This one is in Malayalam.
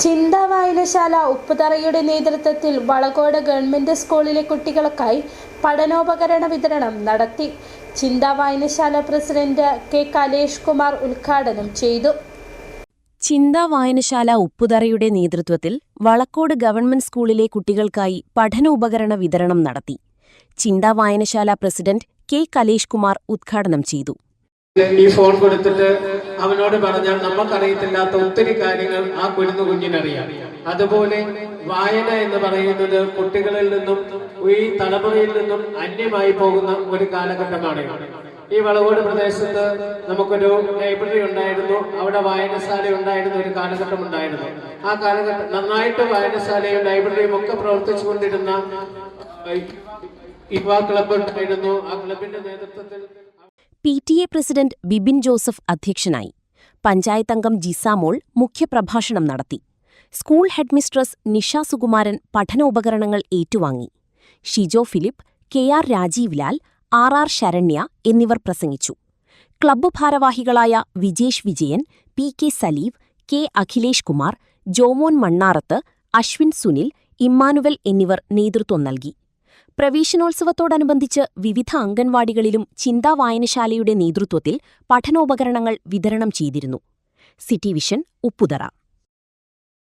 ചിന്ത വായനശാല ഉപ്പുതറയുടെ നേതൃത്വത്തിൽ വളകോട് ഗവൺമെന്റ് സ്കൂളിലെ കുട്ടികൾക്കായി പഠനോപകരണ വിതരണം നടത്തി. ചിന്ത വായനശാല പ്രസിഡന്റ് കെ കലേഷ് കുമാർ ഉദ്ഘാടനം ചെയ്തു. ചിന്ത വായനശാല ഉപ്പുതറയുടെ നേതൃത്വത്തിൽ വളക്കോട് ഗവൺമെന്റ് സ്കൂളിലെ കുട്ടികൾക്കായി പഠനോപകരണ വിതരണം നടത്തി. ചിന്ത വായനശാല പ്രസിഡന്റ് കെ കലേഷ് കുമാർ ഉദ്ഘാടനം ചെയ്തു. ഈ ഫോൺ കൊടുത്തിട്ട് അവനോട് പറഞ്ഞാൽ നമുക്കറിയത്തില്ലാത്ത ഒത്തിരി കാര്യങ്ങൾ ആ കുഞ്ഞിനറിയാം. അതുപോലെ വായന എന്ന് പറയുന്നത് കുട്ടികളിൽ നിന്നും ഈ തലമുറയിൽ നിന്നും അന്യമായി പോകുന്ന ഒരു കാലഘട്ടമാണ്. ഈ വളകോട് പ്രദേശത്ത് നമുക്കൊരു ലൈബ്രറി ഉണ്ടായിരുന്നു, അവിടെ വായനശാല ഉണ്ടായിരുന്ന ഒരു കാലഘട്ടം ഉണ്ടായിരുന്നു. ആ കാലഘട്ടം നന്നായിട്ട് വായനശാലയും ലൈബ്രറിയും ഒക്കെ പ്രവർത്തിച്ചുകൊണ്ടിരുന്ന യുവാ ക്ലബ്ബ് ഉണ്ടായിരുന്നു. ആ ക്ലബിന്റെ നേതൃത്വത്തിൽ PTA പ്രസിഡന്റ് ബിബിൻ ജോസഫ് അധ്യക്ഷനായി. പഞ്ചായത്ത് അംഗം ജിസാമോൾ മുഖ്യപ്രഭാഷണം നടത്തി. സ്കൂൾ ഹെഡ്മിസ്ട്രസ് നിഷ സുകുമാരൻ പഠനോപകരണങ്ങൾ ഏറ്റുവാങ്ങി. ഷിജോ ഫിലിപ്പ്, KR രാജീവ് ലാൽ, RR ശരണ്യ എന്നിവർ പ്രസംഗിച്ചു. ക്ലബ്ബ് ഭാരവാഹികളായ വിജേഷ് വിജയൻ, PK സലീവ്, K അഖിലേഷ് കുമാർ, ജോമോൻ മണ്ണാറത്ത്, അശ്വിൻ സുനിൽ, ഇമ്മാനുവൽ എന്നിവർ നേതൃത്വം നൽകി. പ്രവേശനോത്സവത്തോടനുബന്ധിച്ച് വിവിധ അംഗൻവാടികളിലും ചിന്താ വായനശാലയുടെ നേതൃത്വത്തിൽ പഠനോപകരണങ്ങൾ വിതരണം ചെയ്തിരുന്നു. City vision, Upputhara.